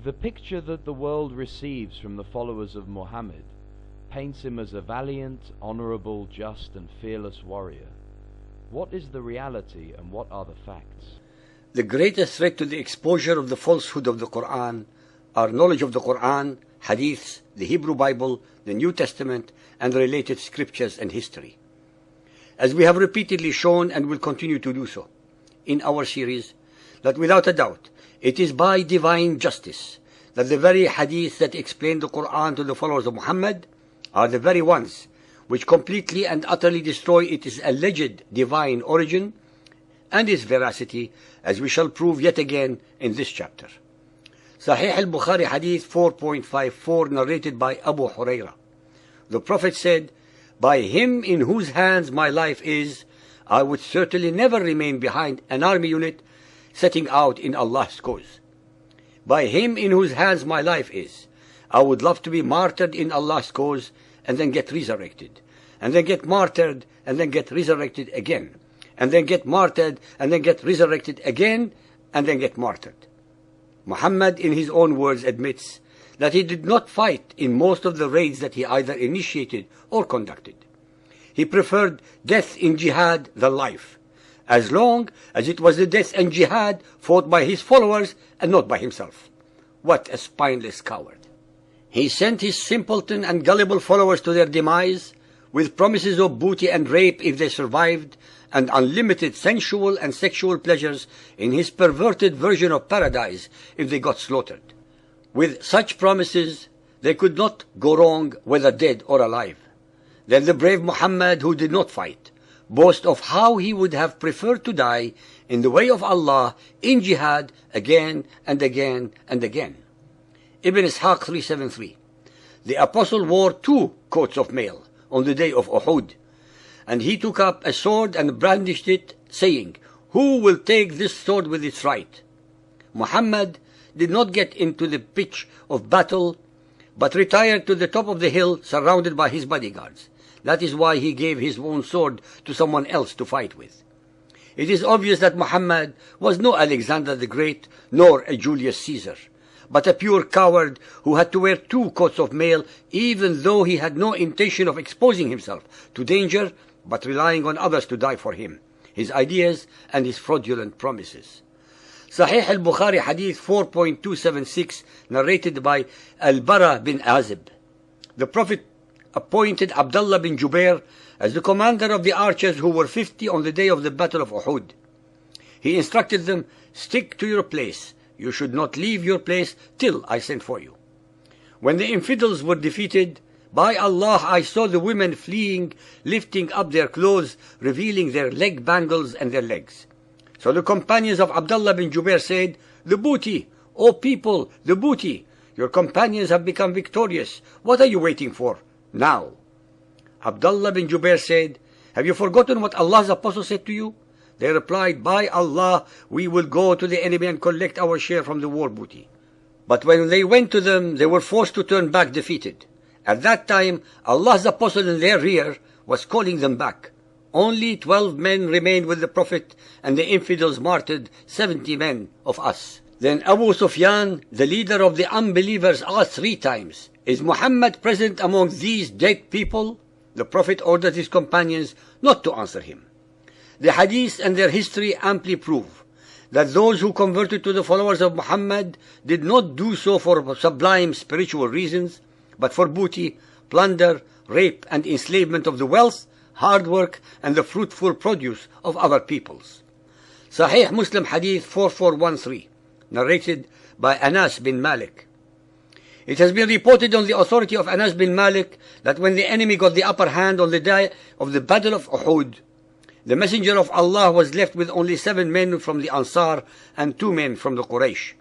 The picture that the world receives from the followers of Muhammad paints him as a valiant, honorable, just and fearless warrior. What is the reality and what are the facts? The greatest threat to the exposure of the falsehood of the Quran are knowledge of the Quran, Hadiths, the Hebrew Bible, the New Testament, and related scriptures and history. As we have repeatedly shown and will continue to do so in our series, that without a doubt, it is by divine justice that the very Hadith that explain the Quran to the followers of Muhammad are the very ones which completely and utterly destroy its alleged divine origin and its veracity, as we shall prove yet again in this chapter. Sahih al-Bukhari Hadith 4.54, narrated by Abu Huraira. The Prophet said, "By him in whose hands my life is, I would certainly never remain behind an army unit setting out in Allah's cause. By him in whose hands my life is, I would love to be martyred in Allah's cause and then get resurrected, and then get martyred and then get resurrected again, and then get martyred and then get resurrected again, and then get martyred." Muhammad, in his own words, admits that he did not fight in most of the raids that he either initiated or conducted. He preferred death in jihad than life, as long as it was the death and jihad fought by his followers and not by himself. What a spineless coward! He sent his simpleton and gullible followers to their demise with promises of booty and rape if they survived, and unlimited sensual and sexual pleasures in his perverted version of paradise if they got slaughtered. With such promises, they could not go wrong whether dead or alive. Then the brave Muhammad, who did not fight, boast of how he would have preferred to die in the way of Allah in jihad again and again and again. Ibn Ishaq 373. The apostle wore 2 coats of mail on the day of Uhud, and he took up a sword and brandished it, saying, "Who will take this sword with its right?" Muhammad did not get into the pitch of battle, but retired to the top of the hill surrounded by his bodyguards. That is why he gave his own sword to someone else to fight with. It is obvious that Muhammad was no Alexander the Great, nor a Julius Caesar, but a pure coward who had to wear 2 coats of mail, even though he had no intention of exposing himself to danger, but relying on others to die for him, his ideas and his fraudulent promises. Sahih al-Bukhari Hadith 4.276, narrated by Al-Bara bin Azib. The Prophet appointed Abdullah bin Jubair as the commander of the archers who were 50 on the day of the battle of Uhud. He instructed them, "Stick to your place. You should not leave your place till I send for you." When the infidels were defeated, by Allah, I saw the women fleeing, lifting up their clothes, revealing their leg bangles and their legs. So the companions of Abdullah bin Jubair said, "The booty! O people, the booty! Your companions have become victorious. What are you waiting for? Now." Abdullah bin Jubair said, "Have you forgotten what Allah's apostle said to you?" They replied, "By Allah, we will go to the enemy and collect our share from the war booty." But when they went to them, they were forced to turn back defeated. At that time, Allah's apostle in their rear was calling them back. Only 12 men remained with the Prophet, and the infidels martyred 70 men of us. Then Abu Sufyan, the leader of the unbelievers, asked 3 times, "Is Muhammad present among these dead people?" The Prophet ordered his companions not to answer him. The Hadith and their history amply prove that those who converted to the followers of Muhammad did not do so for sublime spiritual reasons, but for booty, plunder, rape, and enslavement of the wealth, hard work, and the fruitful produce of other peoples. Sahih Muslim Hadith 4413, narrated by Anas bin Malik. It has been reported on the authority of Anas bin Malik that when the enemy got the upper hand on the day of the Battle of Uhud, the Messenger of Allah was left with only 7 men from the Ansar and 2 men from the Quraysh.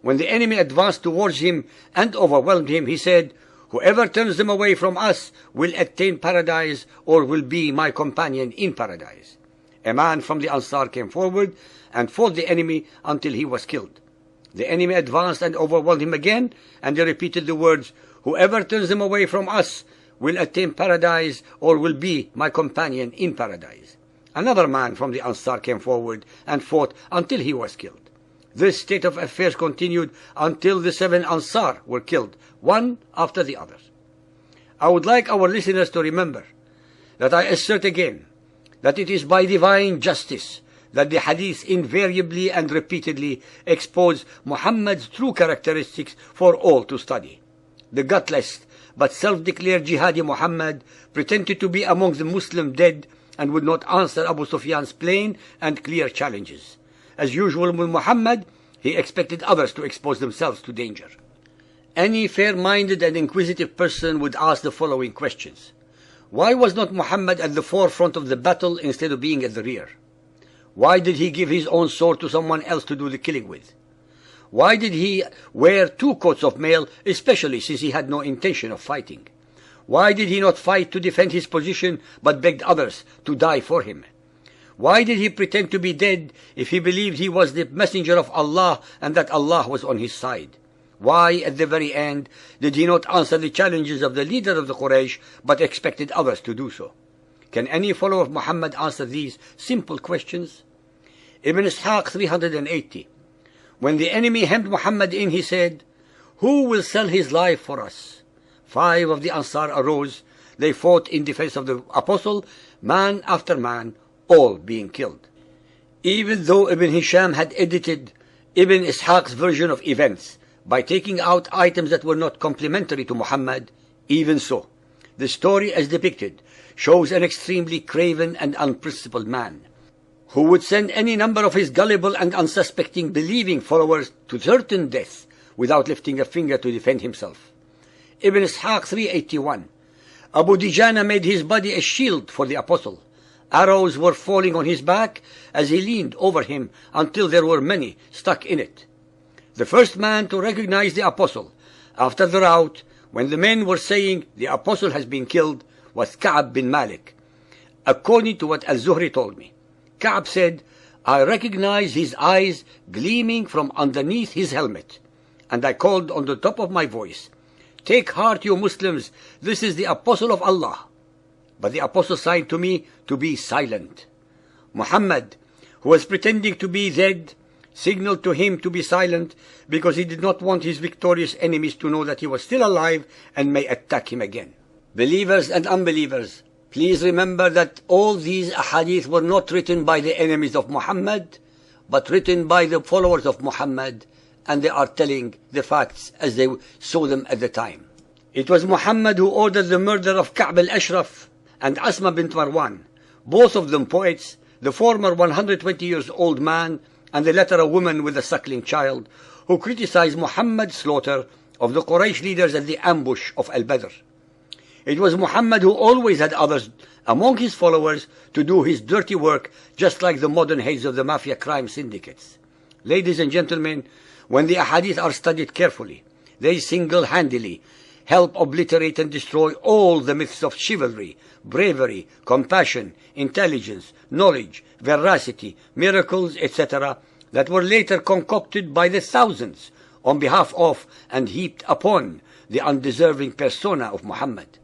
When the enemy advanced towards him and overwhelmed him, he said, "Whoever turns them away from us will attain paradise or will be my companion in paradise." A man from the Ansar came forward and fought the enemy until he was killed. The enemy advanced and overwhelmed him again, and they repeated the words, "Whoever turns them away from us will attain paradise or will be my companion in paradise." Another man from the Ansar came forward and fought until he was killed. This state of affairs continued until the 7 Ansar were killed, one after the other. I would like our listeners to remember that I assert again that it is by divine justice that the hadith invariably and repeatedly expose Muhammad's true characteristics for all to study. The gutless but self-declared jihadi Muhammad pretended to be among the Muslim dead and would not answer Abu Sufyan's plain and clear challenges. As usual with Muhammad, he expected others to expose themselves to danger. Any fair-minded and inquisitive person would ask the following questions. Why was not Muhammad at the forefront of the battle instead of being at the rear? Why did he give his own sword to someone else to do the killing with? Why did he wear 2 coats of mail, especially since he had no intention of fighting? Why did he not fight to defend his position, but begged others to die for him? Why did he pretend to be dead if he believed he was the messenger of Allah and that Allah was on his side? Why, at the very end, did he not answer the challenges of the leader of the Quraysh, but expected others to do so? Can any follower of Muhammad answer these simple questions? Ibn Ishaq 380. When the enemy hemmed Muhammad in, he said, "Who will sell his life for us?" 5 of the Ansar arose. They fought in defense of the Apostle, man after man, all being killed. Even though Ibn Hisham had edited Ibn Ishaq's version of events by taking out items that were not complimentary to Muhammad, even so, the story as depicted shows an extremely craven and unprincipled man, who would send any number of his gullible and unsuspecting believing followers to certain death without lifting a finger to defend himself. Ibn Ishaq 381. Abu Dijana made his body a shield for the Apostle. Arrows were falling on his back as he leaned over him until there were many stuck in it. The first man to recognize the Apostle after the rout, when the men were saying the Apostle has been killed, was Ka'b bin Malik. According to what Al-Zuhri told me, Ka'b said, "I recognized his eyes gleaming from underneath his helmet, and I called on the top of my voice, 'Take heart, you Muslims, this is the Apostle of Allah.' But the Apostle signed to me to be silent. Muhammad, who was pretending to be dead, signaled to him to be silent because he did not want his victorious enemies to know that he was still alive and may attack him again." Believers and unbelievers, please remember that all these ahadith were not written by the enemies of Muhammad, but written by the followers of Muhammad, and they are telling the facts as they saw them at the time. It was Muhammad who ordered the murder of Ka'b al-Ashraf and Asma bint Marwan, both of them poets, the former 120 years old man, and the latter a woman with a suckling child, who criticized Muhammad's slaughter of the Quraysh leaders at the ambush of Al-Badr. It was Muhammad who always had others among his followers to do his dirty work, just like the modern heads of the mafia crime syndicates. Ladies and gentlemen, when the ahadith are studied carefully, they single-handedly help obliterate and destroy all the myths of chivalry, bravery, compassion, intelligence, knowledge, veracity, miracles, etc., that were later concocted by the thousands on behalf of and heaped upon the undeserving persona of Muhammad.